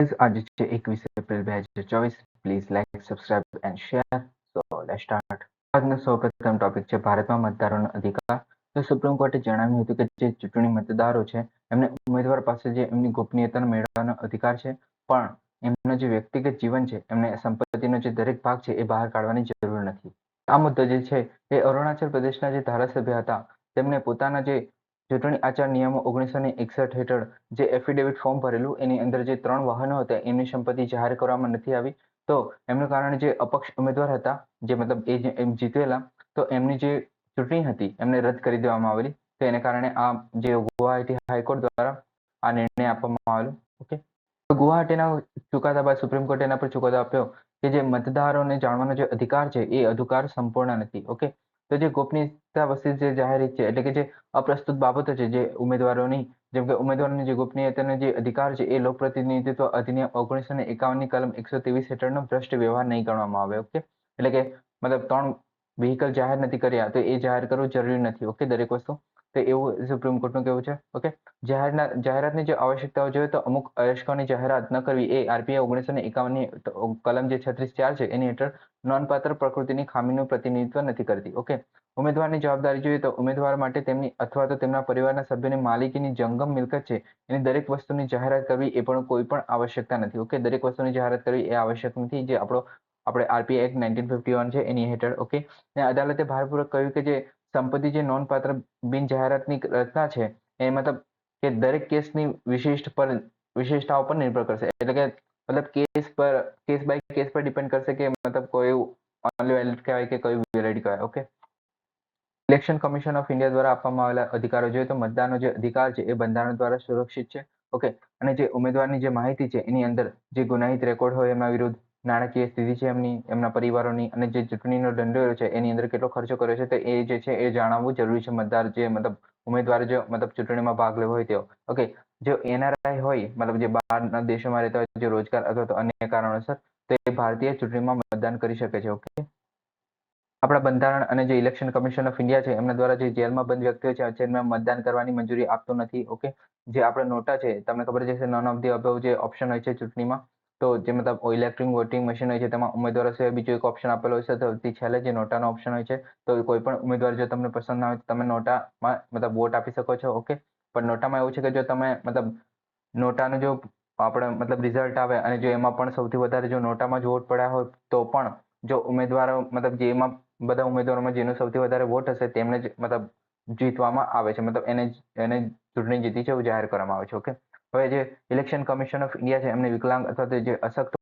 આજે છે 21 April 2024. Please like, subscribe and share. So let's start. આજનો સૌપ્રથમ ટોપિક છે ભારતમાં મતદારોનો અધિકાર. તો સુપ્રીમ કોર્ટે જણાવ્યું હતું કે જે ચૂંટણી મતદારો છે એમને ઉમેદવાર પાસે જે એમની ગોપનીયતા મેળવવાનો અધિકાર છે, પણ એમનું જે વ્યક્તિગત જીવન છે, એમને સંપત્તિનો જે દરેક ભાગ છે એ બહાર કાઢવાની જરૂર નથી. આ મુદ્દો જે છે એ અરુણાચલ પ્રદેશના જે ધારાસભ્ય હતા તેમને પોતાના જે ચૂંટણી આચાર નિયમો 1961 હેઠળ જે એફિડેવિટ ફોર્મ ભરેલું એની અંદર જે 3 વાહનો હતા એમની સંપત્તિ જાહેર કરવામાં નથી આવી. તો એમનું કારણ જે અપક્ષ ઉમેદવાર હતા, જે મતલબ એમ જીતેલા, તો એમની જે ચૂંટણી હતી એમને રદ કરી દેવામાં આવેલી. તો એને કારણે આ જે ગુવાહાટી હાઈકોર્ટ દ્વારા આ નિર્ણય આપવામાં આવેલો. ઓકે, તો ગુવાહાટીના ચુકાદા બાદ સુપ્રીમ કોર્ટે એના પર ચુકાદો આપ્યો કે જે મતદારોને જાણવાનો જે અધિકાર છે એ અધિકાર સંપૂર્ણ નથી. ઓકે, તો જે ગોપનીયતા વસ્તુ જે જાહેર છે એટલે કે જે અપ્રસ્તુત બાબતો છે જે ઉમેદવારોની, જેમ કે ઉમેદવારોની જે ગોપનીયતાનો જે અધિકાર છે એ લોકપ્રતિનિધિત્વ અધિનિયમ 1951ની કલમ 123 હેઠળનો ભ્રષ્ટ વ્યવહાર નહીં ગણવામાં આવે. ઓકે, એટલે કે મતલબ 3 વ્હીકલ જાહેર નથી કર્યા તો એ જાહેર કરવું જરૂરી નથી. ઓકે, દરેક વસ્તુ. તો એવું સુપ્રીમ કોર્ટનું કહેવું છે. ઓકે, જાહેરાતની જે આવશ્યકતાઓ જોઈએ તો અમુક અયસ્કોની જાહેરાત ન કરવી એ આરપીઆઈ 1951ની કલમ જે 36(4) છે એની હેઠળ નોંધપાત્ર પ્રકૃતિની ખામીનું પ્રતિનિધિત્વ નથી કરતી. ઓકે, ઉમેદવારની જવાબદારી જોઈએ તો ઉમેદવાર માટે તેમની અથવા તો તેમના પરિવારના સભ્યોની માલિકીની જંગમ મિલકત છે એની દરેક વસ્તુની જાહેરાત કરવી એ પણ કોઈ પણ આવશ્યકતા નથી. ઓકે, દરેક વસ્તુની જાહેરાત કરવી એ આવશ્યક નથી, જે આપણે આરપીઆઈ એક્ટ 1951 છે એની હેઠળ. ઓકે, અને અદાલતે ભારપૂર્વક કહ્યું કે જે સંપત્તિ જે નોંધપાત્ર બિન જાહેરાતની રચના છે એ મતલબ કે દરેક કેસની વિશેષતાઓ પર નિર્ભર કરશે. એટલે કે મતલબ કેસ બાય કેસ પર ડિપેન્ડ કરશે કે મતલબ કોઈ ઓનલી વેલિડ કહેવાય કે કોઈ વેલિડ કહેવાય. Okay, election commission of India દ્વારા આપવામાં આવેલા અધિકારો જોઈએ તો મતદાનનો જે અધિકાર છે એ બંધારણ દ્વારા સુરક્ષિત છે. ઓકે, અને જે ઉમેદવારની જે માહિતી છે એની અંદર જે ગુનાહિત રેકોર્ડ હોય એમના વિરુદ્ધ, નાણાકીય સ્થિતિ છે એમના પરિવારોની, અને જે ચૂંટણીનો દંડો છે એની અંદર કેટલો ખર્ચો કર્યો છે તો એ જે છે એ જાણવું જરૂરી છે. મતદાર જે મતલબ ઉમેદવાર જે મતલબ ચૂંટણીમાં ભાગ લેવો હોય તેઓ. ઓકે, જો એનઆરઆઈ હોય, મતલબ જે બહારના દેશોમાં રહેતા હોય, જે રોજગાર અથવા તો અન્ય કારણોસર, તો એ ભારતીય ચૂંટણીમાં મતદાન કરી શકે છે. ઓકે, આપણા બંધારણ અને જે ઇલેક્શન કમિશન ઓફ ઇન્ડિયા છે એમના દ્વારા જે જેલમાં બંધ વ્યક્તિઓ છે જેમને મતદાન કરવાની મંજૂરી આપતું નથી. ઓકે, જે આપણે નોટા છે તમને ખબર જ હશે, નન ઓફ ધી અબવ જે ઓપ્શન હોય છે ચૂંટણીમાં, તો જે મતલબ ઇલેક્ટ્રોનિક વોટિંગ મશીન હોય છે તેમાં ઉમેદવારો સિવાય બીજો એક ઓપ્શન આપેલો હોય છે, તો સૌથી છેલ્લે જે નોટાનો ઓપ્શન હોય છે, તો કોઈ પણ ઉમેદવાર જો તમને પસંદ ના હોય તો તમે નોટામાં મતલબ વોટ આપી શકો છો. ઓકે, પણ નોટામાં એવું છે કે જો તમે મતલબ નોટાનું જો આપણે મતલબ રિઝલ્ટ આવે અને જો એમાં પણ સૌથી વધારે જો નોટામાં જ વોટ પડ્યા હોય તો પણ જો ઉમેદવારો મતલબ જેમાં બધા ઉમેદવારોમાં જેનો સૌથી વધારે વોટ હશે તેમને જ મતલબ જીતવામાં આવે છે, મતલબ એને ચૂંટણી જીતી છે એવું જાહેર કરવામાં આવે છે. ઓકે, હવે જે ઇલેક્શન કમિશન ઓફ ઇન્ડિયા છે એમને વિકલાંગ અથવા તો જે અશક્ત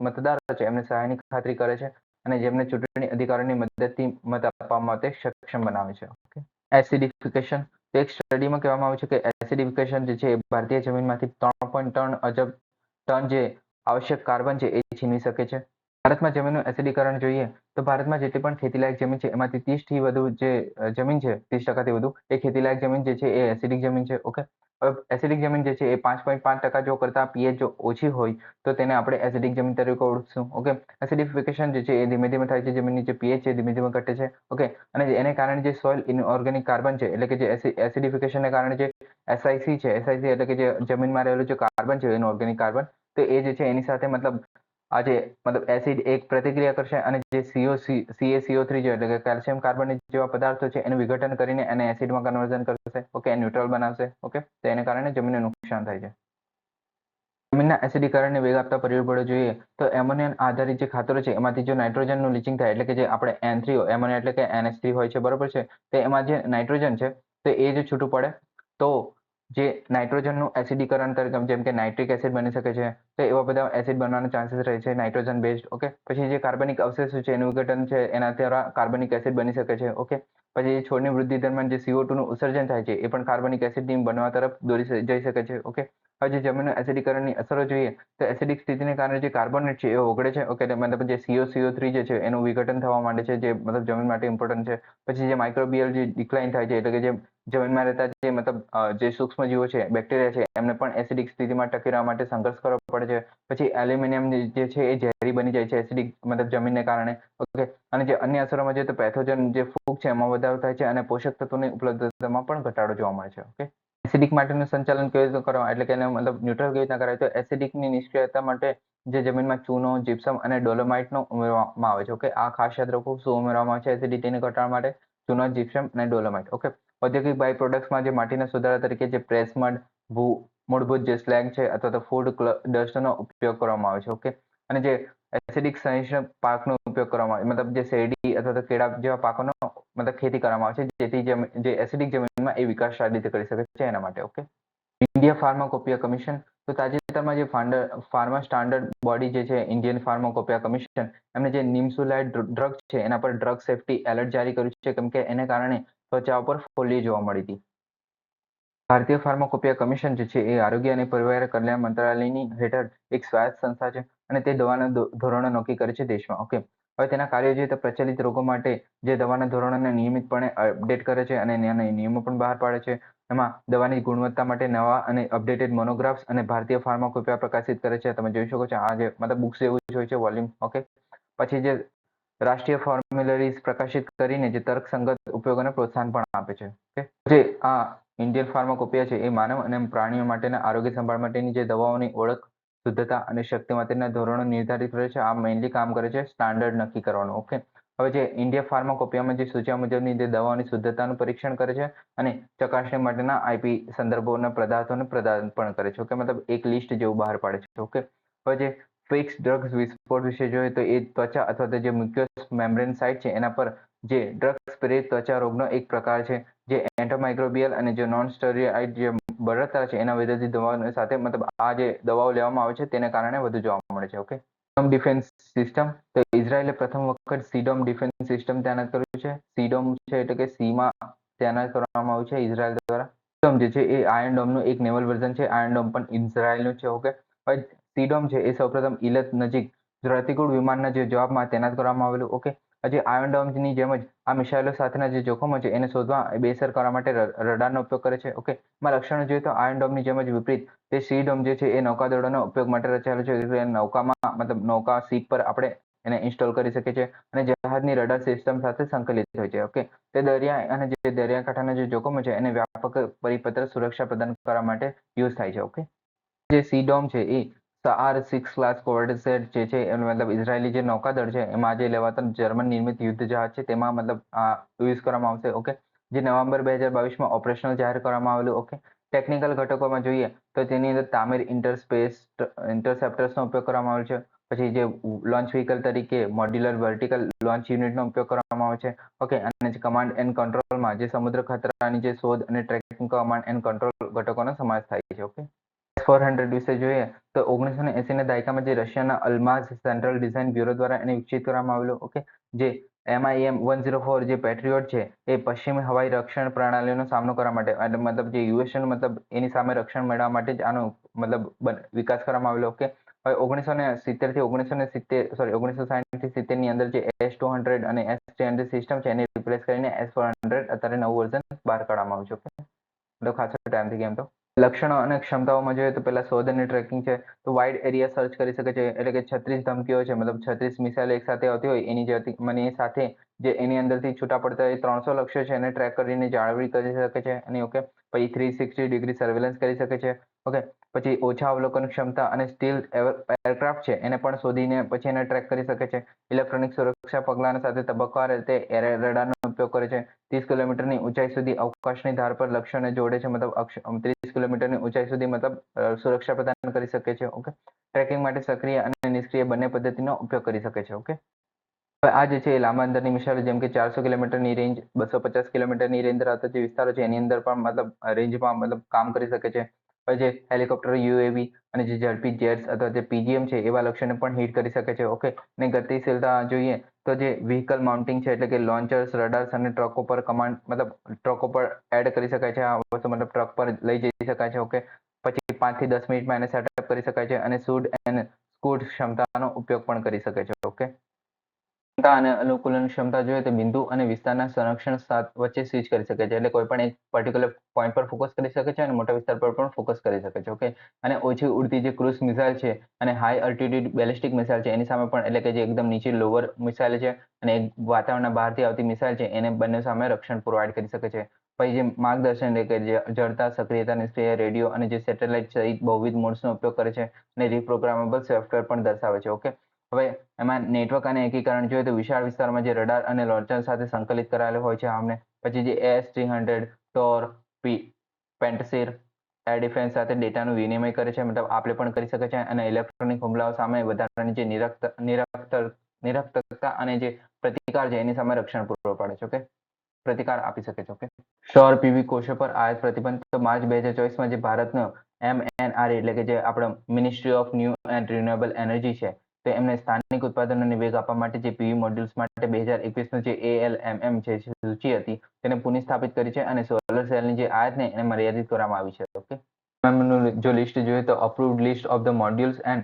મતદાર છે એમને સહાયની ખાતરી કરે છે અને જેમને ચૂંટણી અધિકારીની મદદથી મત આપવા માટે સક્ષમ બનાવે છે. ઓકે, એસિડિફિકેશન. તો એક સ્ટડીમાં કહેવામાં આવ્યું છે કે એસિડિફિકેશન જે છે ભારતીય જમીનમાંથી 3.3 અજબ ટન જે આવશ્યક કાર્બન છે એ છીનવી શકે છે. ભારતમાં જમીનનું એસિડીકરણ જોઈએ તો ભારતમાં જેટલી પણ ખેતીલાયક જમીન છે એમાંથી 30% થી વધુ જે જમીન છે, 30% વધુ એ ખેતીલાયક જમીન જે છે એ એસિડિક જમીન છે. ઓકે, હવે એસિડિક જમીન જે છે એ 5.5% જો કરતા પીએચ જો ઓછી હોય તો તેને આપણે એસિડિક જમીન તરીકે ઓળખશું. ઓકે, એસિડિફિકેશન જે છે એ ધીમે ધીમે થાય છે, જમીનની જે પીએચ છે ધીમે ધીમે ઘટે છે. ઓકે, અને એને કારણે જે સોઇલ ઇનઓર્ગેનિક કાર્બન છે એટલે કે જે એસિડિફિકેશનને કારણે જે એસઆઈસી છે, એસઆઈસી એટલે કે જે જમીનમાં રહેલું જે કાર્બન છે ઇનઓર્ગેનિક કાર્બન, તો એ જે છે એની સાથે મતલબ આ જે મતલબ એસિડ એક પ્રતિક્રિયા કરશે અને જે CaCO3 છે એટલે કે કેલ્શિયમ કાર્બોનેટ જેવા પદાર્થો છે એનું વિઘટન કરીને એને એસિડમાં કન્વર્ઝન કરશે. ઓકે, ન્યુટ્રલ બનાવશે. ઓકે, તો એને કારણે જમીનને નુકસાન થાય છે. જમીનના એસિડીકરણને વેગ આપતા પરિબળો જોઈએ તો એમોનિયમ આધારિત જે ખાતરો છે એમાંથી જો નાઇટ્રોજનનું લીચિંગ થાય એટલે કે જે આપણે N3 એમોનિયા એટલે કે NH3 હોય છે, બરોબર છે, તો એમાં જે નાઇટ્રોજન છે તો એ જે છૂટું પડે તો જે નાઇટ્રોજનનું એસિડીકરણ તરીકે જેમ કે નાઇટ્રિક એસિડ બની શકે છે, તો એવા બધા એસિડ બનવાનો ચાન્સીસ રહે છે નાઇટ્રોજન બેઝડ. ઓકે, પછી જે કાર્બનિક અવશેષો છે એનું વિઘટન છે એના દ્વારા કાર્બનિક એસિડ બની શકે છે. ઓકે, પછી છોડની વૃદ્ધિ દરમિયાન જે CO2 નું ઉત્સર્જન થાય છે એ પણ કાર્બનિક એસિડની બનવા તરફ જઈ શકે છે. ઓકે, હવે જે જમીનનું એસિડીકરણની અસરો જોઈએ તો એસિડિક સ્થિતિને કારણે જે કાર્બોનેટ છે એ ઓગળે છે. ઓકે, મતલબ જે CO3 જે છે એનું વિઘટન થવા માંડે છે, જે મતલબ જમીન માટે ઇમ્પોર્ટન્ટ છે. પછી જે માઇક્રોબિયલ જે ડિક્લાઇન થાય છે એટલે કે જે જમીનમાં રહેતા જે મતલબ જે સૂક્ષ્મ જીવો છે, બેક્ટેરિયા છે, એમને પણ એસિડિક સ્થિતિમાં ટકી રહેવા માટે સંઘર્ષ કરવો પડે છે. પછી એલ્યુમિનિયમ જે છે એ ઝેરી બની જાય છે એસિડિક મતલબ જમીનને કારણે. ઓકે, અને જે અન્ય અસરોમાં જોઈએ તો પેથોજન જે ફૂગ છે એમાં વધારો થાય છે અને પોષક તત્વોની ઉપલબ્ધતામાં પણ ઘટાડો જોવા મળે છે. ઓકે, એસિડિક માટેનું સંચાલન કેવી રીતે કરવા, એટલે કે એને મતલબ ન્યુટ્રલ કેવી રીતના કરાય, તો એસિડિકની નિષ્ક્રિયતા માટે જે જમીનમાં ચૂનો, જીપ્સમ અને ડોલોમાઇટનો ઉમેરવામાં આવે છે. ઓકે, આ ખાસ યાદ રાખવું શું ઉમેરવામાં આવે છે એસિડિટીને ઘટાડવા માટે, ચૂનો, જીપ્સમ અને ડોલોમાઇટ. ઓકે, ઔદ્યોગિક બાય પ્રોડક્ટ્સમાં જે માટીના સુધારા તરીકે જે પ્રેસ મડ, મૂળભૂત જે સ્લેગ છે અથવા તો ફૂડ ડસ્ટનો ઉપયોગ કરવામાં આવે છે. ઓકે, અને જે એસિડિક સહિષ્ણુ પાકનો ઉપયોગ કરવામાં આવે, મતલબ જે શેરડી અથવા તો કેળા જેવા પાકોનો મતલબ ખેતી કરવામાં આવે છે, જેથી જે એસિડિક જમીનમાં એ વિકાસ સારી રીતે કરી શકે છે એના માટે. ઓકે, ઇન્ડિયા ફાર્માકોપિયા કમિશન, તો તાજેતરમાં જે ફાર્મા સ્ટાન્ડર્ડ બોડી જે છે ઇન્ડિયન ફાર્માકોપિયા કમિશન, એમને જે નિમ્સુલાઇડ ડ્રગ છે એના પર ડ્રગ સેફ્ટી એલર્ટ જારી કર્યું છે, કેમ કે એને કારણે ત્વચા ઉપર ફોલ્લી જોવા મળી હતી. ભારતીય ફાર્માકોપિયા કમિશન જે છે એ આરોગ્ય અને પરિવાર કલ્યાણ મંત્રાલયની હેઠળ એક સ્વાયત્ત સંસ્થા છે અને તે દવાના ધોરણો નક્કી કરે છે દેશમાં. ઓકે, હવે તેના કાર્યો જોઈએ તો પ્રચલિત રોગો માટે જે દવાના ધોરણોને નિયમિતપણે અપડેટ કરે છે અને એના નિયમો પણ બહાર પાડે છે. એમાં દવાની ગુણવત્તા માટે નવા અને અપડેટેડ મોનોગ્રાફ્સ અને ભારતીય ફાર્માકોપિયા પ્રકાશિત કરે છે. તમે જોઈ શકો છો આ જે મતલબ બુક્સ જેવું જ હોય છે વોલ્યુમ. ઓકે, પછી જે રાષ્ટ્રીય ફોર્મ્યુલરીઝ પ્રકાશિત કરીને જે તર્કસંગત ઉપયોગોને પ્રોત્સાહન પણ આપે છે. ઓકે, જે આ ઇન્ડિયન ફાર્માકોપિયા છે એ માનવ અને પ્રાણીઓ માટેના આરોગ્ય સંભાળ માટેની જે દવાઓની ઓળખ, શુદ્ધતા અને શક્તિ માટેના ધોરણો નિર્ધારિત કરે છે. આ મેઇનલી કામ કરે છે સ્ટાન્ડર્ડ નક્કી કરવાનું. ઓકે, હવે જે ઇન્ડિયા ફાર્માકોપિયામાં જે સૂચના મુજબની જે દવાઓની શુદ્ધતાનું પરીક્ષણ કરે છે અને ચકાસણી માટેના આઈપી સંદર્ભોના પદાર્થોને પ્રદાન પણ કરે છે. ઓકે, મતલબ એક લિસ્ટ જેવું બહાર પાડે છે. ઓકે, હવે જે ફિક્સ ડ્રગ્સ વિસ્ફોટ વિશે જોઈએ તો એ ત્વચા અથવા તો જે મ્યુકસ મેમ્બ્રેન સાઇટ છે એના પર જે ડ્રગ્સ પ્રેરિત ત્વચા રોગનો એક પ્રકાર છે જે એન્ટોમાઇક્રોબિયલ અને જે નોન સ્ટેરોઇડ જે બળતરા છે એના વિરોધી દવાઓ સાથે મતલબ આ જે દવાઓ લેવામાં આવે છે તેને કારણે વધુ જોવા મળે છે. ઓકે, ડિફેન્સ સિસ્ટમ, તો ઇઝરાયલે પ્રથમ વખત સીડોમ ડિફેન્સ સિસ્ટમ તૈનાત કર્યું છે. સીડોમ છે એટલે કે સીમાં તૈનાત કરવામાં આવ્યું છે ઇઝરાયલ દ્વારા. સીડોમ જે છે એ આયર્ન ડોમનું એક નેવલ વર્ઝન છે. આયર્ન ડોમ પણ ઇઝરાયલનું છે. ઓકે, સીડોમ છે એ સૌપ્રથમ ઇલત નજીક પ્રતિકૂળ વિમાનના જે જવાબમાં તૈનાત કરવામાં આવેલું. ઓકે, હજી આયર્ન ડોમની જેમ જ આ મિસાઇલો સાથેના જે જોખમો છે એને શોધવા બેઅસર કરવા માટે રડારનો ઉપયોગ કરે છે. ઓકે, એમાં લક્ષણો જોઈએ તો આયર્ન ડોમની જેમ જ વિપરીત તે સી ડોમ જે છે એ નૌકાદળોના ઉપયોગ માટે રચાયેલો છે. એટલે નૌકામાં મતલબ નૌકા સીપ પર આપણે એને ઇન્સ્ટોલ કરી શકીએ છીએ અને જહાજની રડાર સિસ્ટમ સાથે સંકલિત હોય છે. ઓકે, તે દરિયા અને જે દરિયાકાંઠાના જે જોખમો છે એને વ્યાપક પરિપત્ર સુરક્ષા પ્રદાન કરવા માટે યુઝ થાય છે. ઓકે, જે સી ડોમ છે એ SAR-6 ક્લાસ કોર્વેટ જે છે મતલબ ઇઝરાયલી જે નૌકાદળ છે એમાં જે લેવાતા જર્મન નિર્મિત યુદ્ધ જહાજ છે તેમાં મતલબ યુઝ કરવામાં આવશે. ઓકે, જે નવેમ્બર 2022માં ઓપરેશનલ જાહેર કરવામાં આવેલું. ઓકે, ટેકનિકલ ઘટકોમાં જોઈએ તો તેની અંદર તામીર ઇન્ટરસેપ્ટર્સનો ઉપયોગ કરવામાં આવે છે. પછી જે લોન્ચ વ્હીકલ તરીકે મોડ્યુલર વર્ટિકલ લોન્ચ યુનિટનો ઉપયોગ કરવામાં આવે છે. ઓકે, અને કમાન્ડ એન્ડ કંટ્રોલમાં જે સમુદ્ર ખતરાની જે શોધ અને ટ્રેકિંગ કમાન્ડ એન્ડ કંટ્રોલ ઘટકોનો સમાવેશ થાય છે. ઓકે, 400 વિશે જોઈએ તો 1980 ના દાયકામાં જે રશિયાના અલ્માઝ સેન્ટ્રલ ડિઝાઇન બ્યુરો દ્વારા એને વિકસિત કરવામાં આવેલું. ઓકે, જે MIM-104 જે પેટ્રિયોટ છે એ પશ્ચિમી હવાઈ રક્ષણ પ્રણાલીનો સામનો કરવા માટે મતલબ જે યુએસનું મતલબ એની સામે રક્ષણ મેળવવા માટે જ આનો મતલબ વિકાસ કરવામાં આવેલો. ઓકે, હવે 1970 થી 1960 થી 70 ની અંદર જે S-200 અને S-300 સિસ્ટમ છે એને રિપ્લેસ કરીને S-400 અત્યારે નવું વર્ઝન બહાર કાઢવામાં આવ્યું છે. ઓકે, એટલે ખાસો ટાઈમ થઈ ગયો એમ તો. લક્ષણો અને ક્ષમતાઓમાં જોઈએ તો પહેલા શોધ અને ટ્રેકિંગ છે તો વાઇડ એરિયા સર્ચ કરી શકે છે. એટલે કે 36 ધમકીઓ છે મતલબ 36 મિસાઇલ એક સાથે આવતી હોય એની જે મને સાથે જે એની અંદરથી છૂટા પડતા એ 300 લક્ષ્યો છે એને ટ્રેક કરીને જાળવણી કરી શકે છે અને ઓકે, પછી 360 ડિગ્રી સર્વેલન્સ કરી શકે છે. ઓકે, પછી ઓછા અવલોકન ક્ષમતા અને સ્ટીલ એરક્રાફ્ટ છે એને પણ શોધીને પછી એને ટ્રેક કરી શકે છે. ઇલેક્ટ્રોનિક સુરક્ષા પગલાંના સાથે તબક્કાવાર રીતે રડારનો ઉપયોગ કરે છે. 30 કિલોમીટરની ઊંચાઈ સુધી અવકાશની ધાર પર લક્ષ્યોને જોડે છે. મતલબ 30 કિલોમીટરની ઊંચાઈ સુધી મતલબ સુરક્ષા પ્રદાન કરી શકે છે. ઓકે, ટ્રેકિંગ માટે સક્રિય અને નિષ્ક્રિય બંને પદ્ધતિનો ઉપયોગ કરી શકે છે. ઓકે, હવે આ જે છે લાંબા અંતરની મિસાઇલો જેમ કે 400 કિલોમીટરની રેન્જ, 250 કિલોમીટરની રેન્જ ધરાવતા જે વિસ્તારો છે એની અંદર પણ મતલબ રેન્જમાં મતલબ કામ કરી શકે છે. હવે જે હેલિકોપ્ટર, યુએવી અને જે ઝડપી જેટ્સ અથવા જે પીજીએમ છે એવા લક્ષ્યોને પણ હિટ કરી શકે છે. ઓકે, અને ગતિશીલતા જોઈએ તો જે વ્હીકલ માઉન્ટિંગ છે એટલે કે લોન્ચર્સ, રડાર્સ અને ટ્રકો પર કમાન્ડ મતલબ ટ્રકો પર એડ કરી શકાય છે. આ વસ્તુ મતલબ ટ્રક પર લઈ જઈ શકાય છે. ઓકે, પછી 5 થી 10 મિનિટમાં એને સેટઅપ કરી શકાય છે અને શૂટ એન્ડ સ્કૂટ ક્ષમતાનો ઉપયોગ પણ કરી શકે છે. ઓકે, ક્ષમતા અને અનુકૂલન ક્ષમતા જોઈએ તો બિંદુ અને વિસ્તારના સંરક્ષણ વચ્ચે સ્વિચ કરી શકે છે. એટલે કોઈ પણ એક પર્ટિક્યુલર પોઈન્ટ પર ફોકસ કરી શકે છે અને મોટા વિસ્તાર પર પણ ફોકસ કરી શકે છે. ઓકે, અને ઓછી ઉડતી જે ક્રૂઝ મિસાઇલ છે અને હાઈ અલ્ટિટ્યુડ બેલિસ્ટિક મિસાઇલ છે એની સામે પણ એટલે કે જે એકદમ નીચે લોઅર મિસાઇલ છે અને વાતાવરણના બહારથી આવતી મિસાઇલ છે એને બંને સામે રક્ષણ પ્રોવાઈડ કરી શકે છે. પછી જે માર્ગદર્શન એટલે કે જે જડતા, સક્રિયતા, નિષ્ક્રિય, રેડિયો અને જે સેટેલાઇટ સહિત બહુવિધ મોડ્સનો ઉપયોગ કરે છે અને રિપ્રોગ્રામેબલ સોફ્ટવેર પણ દર્શાવે છે. ઓકે, હવે એમાં નેટવર્ક અને એકીકરણ જોઈએ તો વિશાળ વિસ્તારમાં જે રડાર અને લોન્ચર સાથે સંકલિત કરાયેલો હોય છે આમને. પછી જે AS300, ટોર, પેન્ટસીર એર ડિફેન્સ સાથે ડેટાનું વિનિમય કરે છે, મતલબ આપણે પણ કરી શકે છે અને ઇલેક્ટ્રોનિક હુમલાઓ સામે વધારાની જે નિરક્ષરતા અને જે પ્રતિકાર છે એની સામે રક્ષણ પૂરું પાડે છે. ઓકે, પ્રતિકાર આપી શકે છે. ઓકે, સૌર પીવી કોષો પર આયાત પ્રતિબંધ તો માર્ચ 2024માં જે ભારતનો MNRE એટલે કે જે આપણો ministry of new and renewable energy છે તો એમને સ્થાનિક ઉત્પાદનોને વેગ આપવા માટે જે પીવી મોડ્યુલ્સ માટે 2021નું જે ALMM જે સૂચિ હતી તેને પુનઃસ્થાપિત કરી છે અને સોલર સેલની જે આયાતને એને મર્યાદિત કરવામાં આવી છે. ઓકે, જો લિસ્ટ જોઈએ તો approved list of the modules and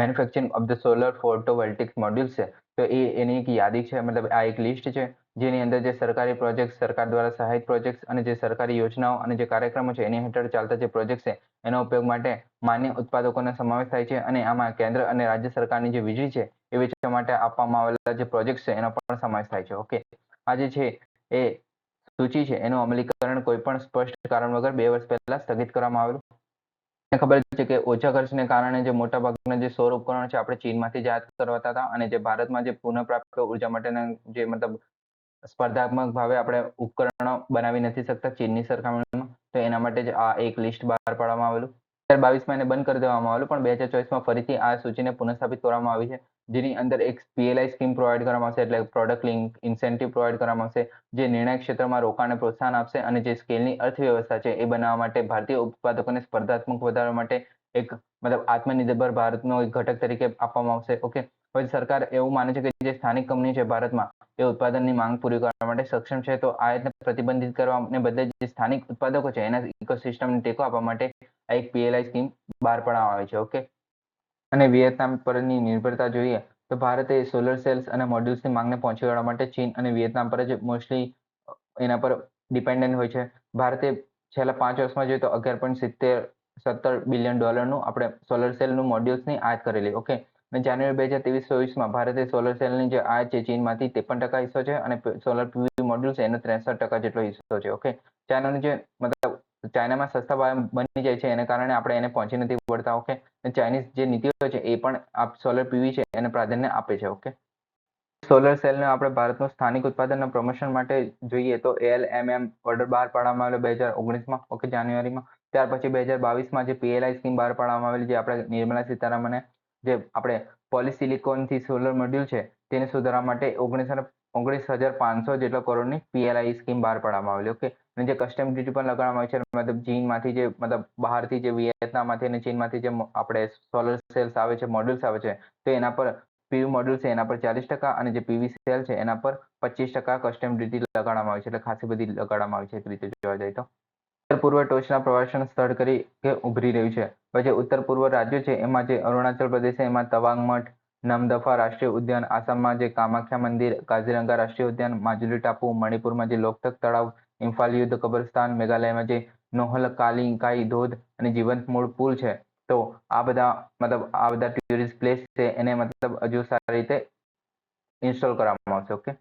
manufacturing of the solar photovoltaic modules છે તો એની એક યાદી છે, મતલબ આ એક લિસ્ટ છે જેની અંદર જે સરકારી પ્રોજેક્ટ, સરકાર દ્વારા સહાયિત પ્રોજેક્ટ અને જે સરકારી યોજનાઓ અને જે કાર્યક્રમો છે એની હેઠળ ચાલતા જે પ્રોજેક્ટ છે એના ઉપયોગ માટે માન્ય ઉત્પાદકોનો સમાવેશ થાય છે અને આમાં કેન્દ્ર અને રાજ્ય સરકારની જે વીજળી છે એ વેચવા માટે આપવામાં આવેલા જે પ્રોજેક્ટ છે એનો પણ સમાવેશ થાય છે. ઓકે, આ જે છે એ સૂચિ છે એનું અમલીકરણ કોઈ પણ સ્પષ્ટ કારણ વગર 2 વર્ષ પહેલા સ્થગિત કરવામાં આવેલું. તમને ખબર છે કે ઓછા ખર્ચને કારણે જે મોટાભાગના જે સૌર ઉપકરણો છે આપણે ચીનમાંથી જ આયાત કરવાતા હતા અને જે ભારતમાં જે પુનઃપ્રાપ્ત ઉર્જા માટેના જે મતલબ સ્પર્ધાત્મક ભાવે આપણે ઉપકરણો બનાવી નથી શકતા ચીનની સરખામણીમાં, તો એના માટે જ આ એક લિસ્ટ બહાર પાડવામાં આવેલું. 2022માં એને બંધ કરી દેવામાં આવેલું પણ 2024માં ફરીથી આ સૂચિને પુનઃસ્થાપિત કરવામાં આવી છે, જેની અંદર એક PLI સ્કીમ પ્રોવાઈડ કરવામાં આવશે એટલે પ્રોડક્ટ લિંક ઇન્સેન્ટિવ પ્રોવાઈડ કરવામાં આવશે જે નિર્ણાયક ક્ષેત્રમાં રોકાણને પ્રોત્સાહન આપશે અને જે સ્કેલની અર્થવ્યવસ્થા છે એ બનાવવા માટે ભારતીય ઉત્પાદકોને સ્પર્ધાત્મક વધારવા માટે એક મતલબ આત્મનિર્ભર ભારતનો એક ઘટક તરીકે આપવામાં આવશે. ઓકે, પછી સરકાર એવું માને છે કે જે સ્થાનિક કંપની છે ભારતમાં એ ઉત્પાદનની માંગ પૂરી કરવા માટે સક્ષમ છે તો આયાતને પ્રતિબંધિત કરવાને બદલે જે સ્થાનિક ઉત્પાદકો છે એના ઇકોસિસ્ટમને ટેકો આપવા માટે આ એક PLI સ્કીમ બહાર પાડવામાં આવે છે. ઓકે, અને વિયેતનામ પરની નિર્ભરતા જોઈએ તો ભારતે સોલર સેલ્સ અને મોડ્યુલ્સની માંગને પહોંચી વળવા માટે ચીન અને વિયેતનામ પર જ મોસ્ટલી એના પર ડિપેન્ડન્ટ હોય છે. ભારતે છેલ્લા 5 વર્ષમાં જોઈએ તો $11.17 બિલિયન આપણે સોલર સેલનું મોડ્યુલ્સની આયાત કરેલી. ઓકે, અને જાન્યુઆરી 2023-24માં ભારતે સોલર સેલની જે આયાત છે ચીનમાંથી 53% હિસ્સો છે અને સોલર પીવી મોડ્યુલ છે એનો 63% જેટલો હિસ્સો છે. ઓકે, ચાઇનાનું જે મતલબ ચાઇનામાં સસ્તા ભાવે બની જાય છે એને કારણે આપણે એને પહોંચી નથી વળતા. ઓકે, ચાઇનીઝ જે નીતિઓ છે એ પણ આ સોલર પીવી છે એને પ્રાધાન્ય આપે છે. ઓકે, સોલર સેલને આપણે ભારતનું સ્થાનિક ઉત્પાદનના પ્રમોશન માટે જોઈએ તો ALMM ઓર્ડર બહાર પાડવામાં આવેલો 2019માં. ઓકે, જાન્યુઆરીમાં. ત્યાર પછી 2022માં જે PLI સ્કીમ બહાર પાડવામાં આવેલી જે આપણે નિર્મલા સીતારામને જે આપણે પોલિસિલિકોનથી સોલર મોડ્યુલ છે તેને સુધારવા માટે 19,500 જેટલા કરોડની PLI સ્કીમ બહાર પાડવામાં આવેલી. ઓકે, અને જે કસ્ટમ ડ્યુટી પણ લગાડવામાં આવી છે મતલબ ચીનમાંથી જે મતલબ બહારથી જે વિયેતનામમાંથી અને ચીનમાંથી જે આપણે સોલર સેલ્સ આવે છે મોડ્યુલ્સ આવે છે તો એના પર પીવી મોડ્યુલ છે એના પર 40% અને જે પીવી સેલ છે એના પર 25% કસ્ટમ ડ્યુટી લગાડવામાં આવી છે એટલે ખાસી બધી લગાડવામાં આવી છે એક રીતે જોવા જાય તો. ઉત્તર પૂર્વ ટોચના પ્રવાસન સ્થળ તરીકે ઉભરી રહ્યું છે. પછી ઉત્તર પૂર્વ રાજ્યો છે એમાં જે અરુણાચલ પ્રદેશ છે એમાં તવાંગ મઠ, નામદફા રાષ્ટ્રીય ઉદ્યાન, આસામમાં જે કામાખ્યા મંદિર, કાઝીરંગા રાષ્ટ્રીય ઉદ્યાન, માજુલી ટાપુ, મણિપુરમાં જે લોકતક તળાવ, ઇમ્ફાલ યુદ્ધ કબ્રસ્તાન, મેઘાલયમાં જે નોહલકાલિંગાઈ ધોધ અને જીવંત મૂળ પુલ છે તો આ બધા ટુરિસ્ટ પ્લેસ છે એને મતલબ હજુ સારી રીતે ઇન્સ્ટોલ કરવામાં આવશે. ઓકે,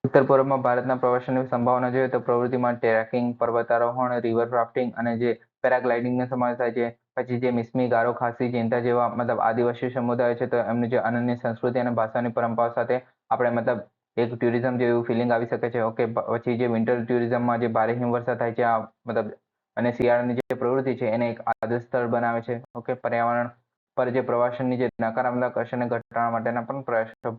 ઉત્તર પૂર્વમાં ભારતના પ્રવાસનની સંભાવના જોઈએ તો પ્રવૃત્તિમાં ટ્રેકિંગ, પર્વતારોહણ, રિવર રાફ્ટિંગ અને જે પેરાગ્લાઇડિંગનો સમાવેશ થાય છે. પછી જે મિસમી, ગારો, ખાસી, ચિંતા જેવા મતલબ આદિવાસી સમુદાય છે તો એમની જે અનન્ય સંસ્કૃતિ અને ભાષાની પરંપરાઓ સાથે આપણે મતલબ એક ટુરિઝમ જેવું ફિલિંગ આવી શકે છે. ઓકે, પછી જે વિન્ટર ટુરિઝમમાં જે ભારે હિમવર્ષા થાય છે આ મતલબ અને શિયાળાની જે પ્રવૃત્તિ છે એને એક આદર્શ સ્થળ બનાવે છે. ઓકે, પર્યાવરણ પર જે પ્રવાસનની જે નકારાત્મક અસરને ઘટાડવા માટેના પણ પ્રયાસો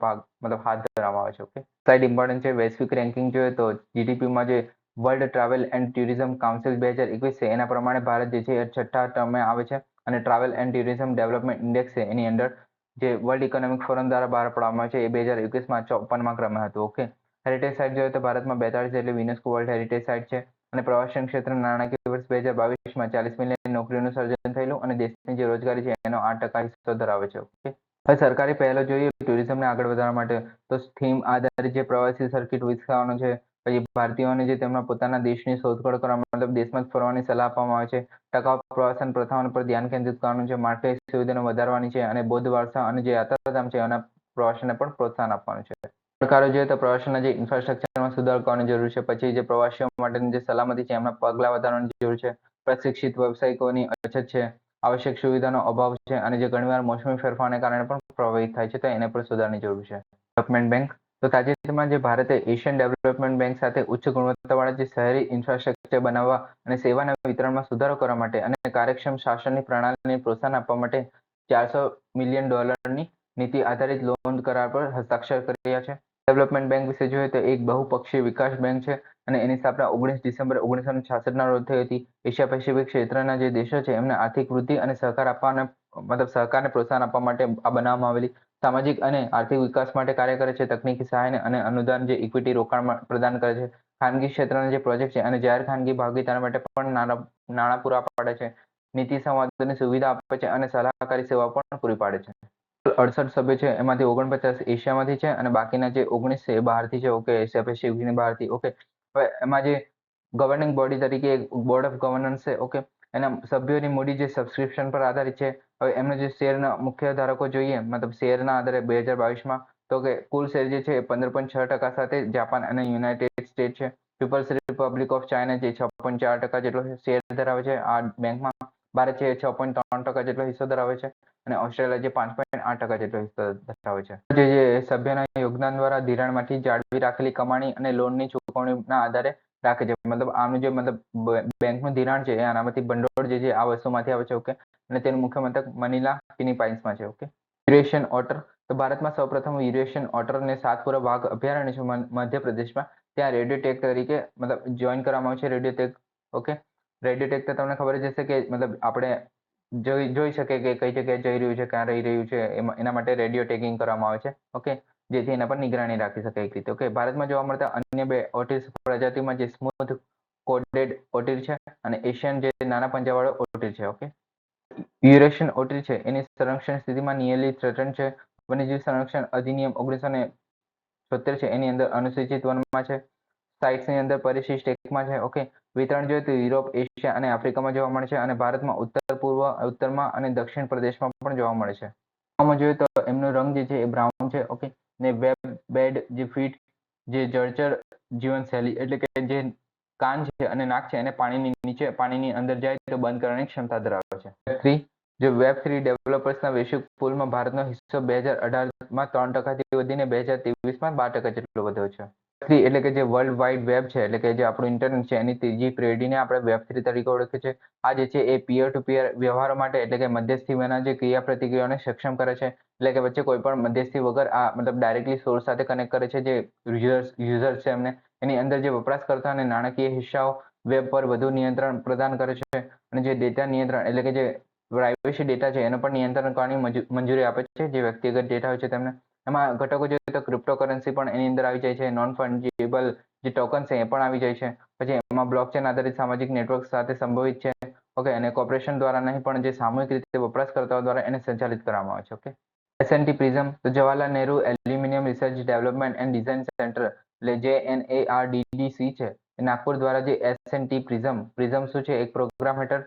હાથ ધરવામાં આવે છે. ઓકે, સાઇડ ઇમ્પોર્ટન્ટ છે વૈશ્વિક રેન્કિંગ જોઈએ તો જીડીપીમાં જે world travel and tourism council 2021 છે એના પ્રમાણે ભારત જે છે એ 6ઠ્ઠા ક્રમે આવે છે અને travel and tourism development index છે એની અંદર જે વર્લ્ડ ઇકોનોમિક ફોરમ દ્વારા બહાર પાડવામાં આવે છે એ 2021માં 54મા ક્રમે હતું. ઓકે, હેરિટેજ સાઇટ જોઈએ તો ભારતમાં 42 જેટલી યુનેસ્કો વર્લ્ડ હેરિટેજ સાઇટ છે અને પ્રવાસન ક્ષેત્રે નાણાકીય વર્ષ 2022માં 40 મિલિયન નોકરીઓનું સર્જન થયેલું અને દેશની જે રોજગારી છે એનો 8% હિસ્સો ધરાવે છે. ઓકે, હવે સરકારી પહેલો જોઈએ ટુરિઝમને આગળ વધારવા માટે તો થીમ આધારિત જે પ્રવાસી સર્કિટ વિકસાવવાનો છે. પછી ભારતીયોને જે તેમના પોતાના દેશની શોધખોળ કરવા મતલબ દેશમાં જ ફરવાની સલાહ આપવામાં આવે છે. ટકાઉ પ્રવાસન પ્રથાઓ પર ધ્યાન કેન્દ્રિત કરવાનું છે. માર્કેટ સુવિધાને વધારવાની છે અને બૌદ્ધ વારસા અને જે યાત્રાધામ છે એના પ્રવાસનને પણ પ્રોત્સાહન આપવાનું છે. પડકારો જોઈએ તો પ્રવાસીઓના જે ઇન્ફ્રાસ્ટ્રક્ચરમાં સુધારો કરવાની જરૂર છે. પછી જે પ્રવાસીઓ માટેની જે સલામતી છે એમના પગલાં વધારવાની જરૂર છે. પ્રશિક્ષિત વ્યાવસાયિકોની અછત છે. આવશ્યક સુવિધાનો અભાવ છે અને જે ઘણીવાર મોસમી ફેરફારને કારણે પણ પ્રભાવિત થાય છે, તો એને પણ સુધારવાની જરૂર છે. ડેવલપમેન્ટ બેંક તો તાજેતરમાં જે ભારતે એશિયન ડેવલપમેન્ટ બેંક સાથે ઉચ્ચ ગુણવત્તાવાળા જે શહેરી ઇન્ફ્રાસ્ટ્રક્ચર બનાવવા અને સેવાના વિતરણમાં સુધારો કરવા માટે અને કાર્યક્ષમ શાસનની પ્રણાલીને પ્રોત્સાહન આપવા માટે $400 મિલિયન નીતિ આધારિત લોન કરાર પર હસ્તાક્ષર કર્યા છે. ડેવલપમેન્ટ બેંક વિશે જોઈએ તો એક બહુપક્ષીય વિકાસ બેંક છે અને એની સ્થાપના 19 ડિસેમ્બર 1966 રોજ થઈ હતી. એશિયા પેસિફિક ક્ષેત્રના જે દેશો છે એમને આર્થિક વૃદ્ધિ અને સહકાર આપવાના સહકારને પ્રોત્સાહન આપવા માટે આ બનાવવામાં આવેલી સામાજિક અને આર્થિક વિકાસ માટે કાર્ય કરે છે. તકનીકી સહાય અને અનુદાન જે ઇક્વિટી રોકાણ પ્રદાન કરે છે. ખાનગી ક્ષેત્રના જે પ્રોજેક્ટ છે અને જાહેર ખાનગી ભાગીદારી માટે પણ નાણાં પૂરા પાડે છે. નીતિ સંવાદની સુવિધા આપે છે અને સલાહકારી સેવા પણ પૂરી પાડે છે. 68 સભ્યો છે એમાંથી 49 એશિયામાંથી છે અને બાકીના જે 19 છે એ બહારથી છે. ઓકે, એશિયા પેસિફિકની બહારથી. ઓકે, હવે એમાં જે ગવર્નિંગ બોડી તરીકે એક બોર્ડ ઓફ ગવર્નન્સ છે. ઓકે, એના સભ્યોની મૂડી જે સબસ્ક્રિપ્શન પર આધારિત છે. હવે એમનો જે શેરના મુખ્ય ધારકો જોઈએ, મતલબ શેરના આધારે 2022માં તો કે કુલ શેર જે છે એ 15.6% સાથે જાપાન અને યુનાઇટેડ સ્ટેટ છે. પીપલ્સ રિપબ્લિક ઓફ ચાઇના જે 6.4% જેટલો શેર ધરાવે છે આ બેંકમાં. ભારત છે 6.3% જેટલો હિસ્સો ધરાવે છે અને ઓસ્ટ્રેલિયા જે 5.8% જેટલો હિસ્સો ધરાવે છે. જે સભ્યના યોગદાન દ્વારા ધિરાણમાંથી જાળવી રાખેલી કમાણી અને લોનની ચૂકવણીના આધારે રાખે છે. મતલબ આનું જે બેંકનું ધિરાણ છે એ આનામાંથી ભંડોળ જે છે આ વસ્તુમાંથી આવે છે. ઓકે, અને તેનું મુખ્ય મથક મનીલા ફિલિપાઇન્સમાં છે. ઓકે, યુરેશિયન ઓટર તો ભારતમાં સૌપ્રથમ યુરેશિયન ઓટરને સાતપુરા વાઘ અભયારણ્ય છે મધ્યપ્રદેશમાં. ત્યાં રેડિયોટેક તરીકે જોઈન કરવામાં આવે છે. રેડિયોટેક. ઓકે, રેડિયોટેક તો તમને ખબર જ હશે કે આપણે જોઈ શકે કે કઈ જગ્યાએ જઈ રહ્યું છે, ક્યાં રહી રહ્યું છે, એના માટે રેડિયો ટેકિંગ કરવામાં આવે છે. ઓકે, જેથી એના પર નિગરાની રાખી શકાય એક રીતે. ઓકે, ભારતમાં જોવા મળતા અન્ય બે ઓટીર પ્રજાતિમાં જે સ્મૂથ કોડેડ ઓટીર છે અને એશિયન જે નાના પંજાવાળો ઓટીર છે. ઓકે, યુરેશિયન ઓટીર છે એની સંરક્ષણ સ્થિતિમાં નિયમિત થ્રેટન છે. વન્યજીવ સંરક્ષણ અધિનિયમ 1976 છે એની અંદર અનુસૂચિત વનમાં છે. સાઇટ્સની અંદર પરિશિષ્ટ એકમાં છે. ઓકે, વિતરણ જોઈએ તો યુરોપ, એશિયા અને આફ્રિકામાં જોવા મળે છે અને ભારતમાં ઉત્તર પૂર્વ, ઉત્તરમાં અને દક્ષિણ પ્રદેશમાં પણ જોવા મળે છે. આમાં જોઈએ તો એમનો રંગ જે છે એ બ્રાઉન છે. ઓકે, ને વેબ બેડ જે ફીટ જે જળચર જીવનશૈલી એટલે કે જે કાન છે અને નાક છે એને પાણીની નીચે પાણીની અંદર જાય તો બંધ કરવાની ક્ષમતા ધરાવે છે. Web3 જે વેબ3 ડેવલપર્સના વૈશ્વિક પૂલમાં ભારતનો હિસ્સો 2018માં 3%થી વધીને 2023માં 12% જેટલો વધ્યો છે. Web3 એટલે કે જે વર્લ્ડ વાઇડ વેબ છે એટલે કે જે આપણું ઇન્ટરનેટ છે એની ત્રીજી પેઢીને આપણે વેબ3 તરીકે ઓળખીએ છીએ. આ જે છે એ પીયર ટુ પીયર વ્યવહારો માટે એટલે કે મધ્યસ્થી વિના જે ક્રિયા પ્રતિક્રિયાઓને સક્ષમ કરે છે. એટલે કે વચ્ચે કોઈ પણ મધ્યસ્થી વગર આ ડાયરેક્ટલી સોર્સ સાથે કનેક્ટ કરે છે. જે યુઝર્સ છે એમને એની અંદર જે વપરાશકર્તા અને નાણાકીય હિસ્સાઓ વેબ પર વધુ નિયંત્રણ પ્રદાન કરે છે અને જે ડેટા નિયંત્રણ એટલે કે જે પ્રાઇવસી ડેટા છે એનો પણ નિયંત્રણ કરવાની મંજૂરી આપે છે. જે વ્યક્તિગત ડેટા હોય છે તેમને એમાં ઘટકો જોઈએ તો ક્રિપ્ટોકરન્સી પણ એની અંદર આવી જાય છે. નોન ફંજીબલ જે ટોકન છે એ પણ આવી જાય છે. પછી એમાં બ્લોકચેન આધારિત સામાજિક નેટવર્ક સાથે સંભવિત છે. ઓકે, અને કોર્પોરેશન દ્વારા નહીં પણ જે સામૂહિક રીતે વપરાશકર્તાઓ દ્વારા એને સંચાલિત કરવામાં આવે છે. ઓકે, એસએનટી પ્રિઝમ તો Jawaharlal Nehru aluminium research development and design centre એટલે JNARDDC છે એ નાગપુર દ્વારા જે એસએનટી પ્રિઝમ શું છે એક પ્રોગ્રામ હેઠળ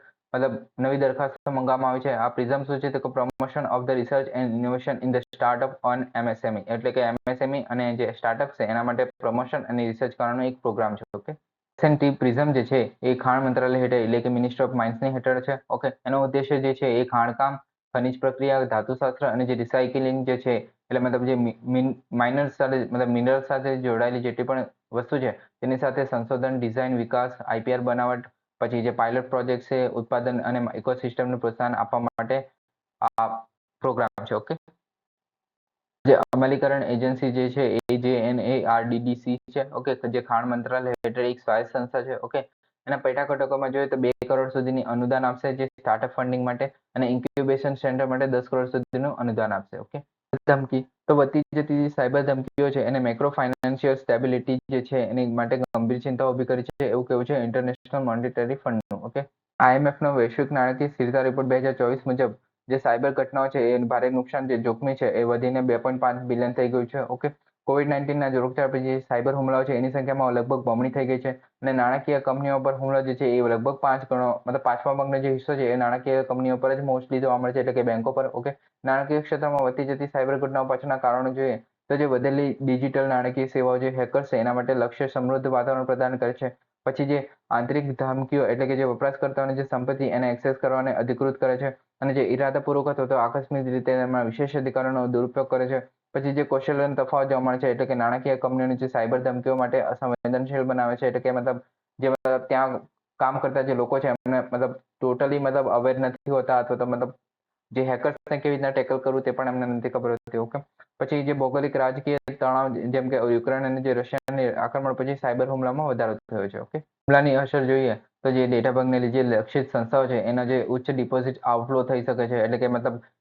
નવી દરખાસ્તો મંગાવવામાં આવી છે. આ પ્રિઝમ શું છે તો promotion of the research and innovation in the startup on MSME એટલે કે MSME અને જે સ્ટાર્ટઅપ છે એના માટે પ્રમોશન અને રિસર્ચ કરવાનો એક પ્રોગ્રામ છે. ઓકે, એસએનટી પ્રિઝમ જે છે એ ખાણ મંત્રાલય હેઠળ એટલે કે મિનિસ્ટર ઓફ માઇન્સની હેઠળ છે. ઓકે, એનો ઉદ્દેશ્ય જે છે એ ખાણકામ, ખનિજ પ્રક્રિયા, ધાતુશાસ્ત્ર અને જે રિસાયકલિંગ જે છે એટલે જે માઇનર્સ સાથે મિનરલ સાથે જોડાયેલી જેટલી પણ વસ્તુ છે તેની સાથે સંશોધન, ડિઝાઇન, વિકાસ, આઈપીઆર બનાવટ, પછી જે પાયલોટ પ્રોજેક્ટ છે, ઉત્પાદન અને ઇકોસિસ્ટમને પ્રોત્સાહન આપવા માટે આ પ્રોગ્રામ છે. ઓકે, જે અમલીકરણ એજન્સી જે છે એ JNARDDC છે. ઓકે, જે ખાણ મંત્રાલય હેઠળ એક સ્વાયત્ત સંસ્થા છે. ઓકે, એના પેટા ઘટકોમાં જોઈએ તો 2 કરોડ સુધીની અનુદાન આપશે જે સ્ટાર્ટઅપ ફંડિંગ માટે અને ઇન્ક્યુબેશન સેન્ટર માટે 10 કરોડ સુધીનું અનુદાન આપશે. ઓકે, ધમકી તો વધતી જતી જે સાયબર ધમકીઓ છે એને માઇક્રો ફાઇનાન્શિયલ સ્ટેબિલિટી જે છે એની માટે ગંભીર ચિંતા ઉભી કરી છે એવું કહેવું છે ઇન્ટરનેશનલ મોનિટરી ફંડનું. ઓકે, IMFનો વૈશ્વિક નાણાકીય સ્થિરતા રિપોર્ટ 2024 મુજબ જે સાયબર ઘટનાઓ છે એ ભારે નુકસાન જે જોખમી છે એ વધીને 2.5 બિલિયન થઈ ગયું છે. ઓકે, COVID-19ના રોગચાળા પછી જે સાયબર હુમલાઓ છે એની સંખ્યામાં લગભગ બમણી થઈ ગઈ છે અને નાણાકીય કંપનીઓ પર હુમલો જે છે એ લગભગ 5 ગણો પાંચમા ભાગનો જે હિસ્સો છે એ નાણાકીય કંપનીઓ પર જ મોસ્ટલી જોવા મળે છે એટલે કે બેંકો પર. ઓકે, નાણાકીય ક્ષેત્રમાં વધતી જતી સાયબર ઘટનાઓ પાછળના કારણો જોઈએ તો જે વધેલી ડિજિટલ નાણાકીય સેવાઓ જે હેકર્સ છે એના માટે લક્ષ્ય સમૃદ્ધ વાતાવરણ પ્રદાન કરે છે. પછી જે આંતરિક ધમકીઓ એટલે કે જે વપરાશકર્તાઓની જે સંપત્તિ એને એક્સેસ કરવાને અધિકૃત કરે છે અને જે ઇરાદાપૂર્વક અથવા તો આકસ્મિક રીતે એમાં વિશેષ અધિકારોનો દુરુપયોગ કરે છે. પછી જે કૌશલ્યનો તફાવત જોવા મળે છે એટલે કે નાણાકીય કંપનીઓની જે સાયબર ધમકીઓ માટે અસંવેદનશીલ બનાવે છે એટલે કે મતલબ ત્યાં કામ કરતા જે લોકો છે એમને ટોટલી અવેર નથી હોતા અથવા તો જે હેકર્સને કેવી રીતના ટેકલ કરવું તે પણ એમને નથી ખબર હોતી. ઓકે, પછી જે ભૌગોલિક રાજકીય તણાવ જેમ કે યુક્રેન અને જે રશિયાની આક્રમણ પછી સાયબર હુમલામાં વધારો થયો છે. ઓકે, હુમલાની અસર જોઈએ તો જે ડેટા ભાગને લીધે લક્ષિત સંસ્થાઓ છે એના જે ઉચ્ચ ડિપોઝિટ આઉટફ્લો થઈ શકે છે એટલે કે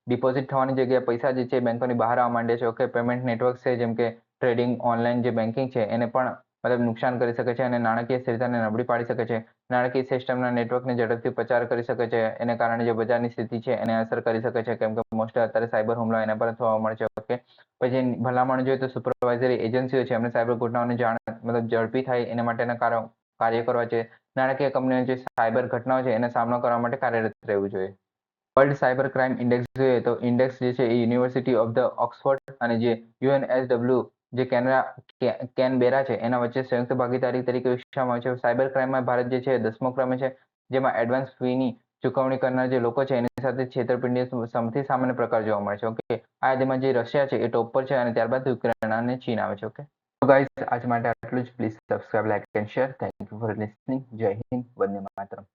ડિપોઝિટ થવાની જગ્યાએ પૈસા જે છે બેંકોની બહાર આવવા માંડે છે. ઓકે, પેમેન્ટ નેટવર્ક છે જેમ કે ટ્રેડિંગ, ઓનલાઈન જે બેન્કિંગ છે એને પણ નુકસાન કરી શકે છે અને નાણાકીય સ્થિરતાને નબળી પાડી શકે છે. નાણાકીય સિસ્ટમના નેટવર્કને ઝડપથી પ્રચાર કરી શકે છે. એને કારણે જે બજારની સ્થિતિ છે એને અસર કરી શકે છે કેમ કે મોસ્ટ અત્યારે સાયબર હુમલા એના પર થવા મળે છે. ઓકે, પછી ભલામણ જોઈએ તો સુપરવાઇઝરી એજન્સીઓ છે એમને સાયબર ઘટનાઓની જાણ ઝડપી થાય એના માટેના કાર્ય કરવા છે. નાણાકીય કંપનીઓ જે સાયબર ઘટનાઓ છે એનો સામનો કરવા માટે કાર્યરત રહેવું જોઈએ. વર્લ્ડ સાયબર ક્રાઇમ ઇન્ડેક્સ જોઈએ તો ઇન્ડેક્સ જે છે એ યુનિવર્સિટી ઓફ ધ ઓક્સફોર્ડ અને જે UNSW જે કેનબેરા છે એના વચ્ચે સંયુક્ત ભાગીદારી તરીકે વિકસાવવામાં આવે છે. સાયબર ક્રાઇમમાં ભારત જે છે 10મો ક્રમે છે જેમાં એડવાન્સ ફીની ચૂકવણી કરનાર જે લોકો છે એની સાથે છેતરપિંડી સૌથી સામાન્ય પ્રકાર જોવા મળે છે. ઓકે, આ યાદીમાં જે રશિયા છે એ ટોપ પર છે અને ત્યારબાદ યુક્રેન અને ચીન આવે છે. ઓકે, તો ગાઈઝ આજ માટે આટલું જ. Please subscribe, like and share. Thank you for listening. જય હિન્દ, વંદે માતરમ.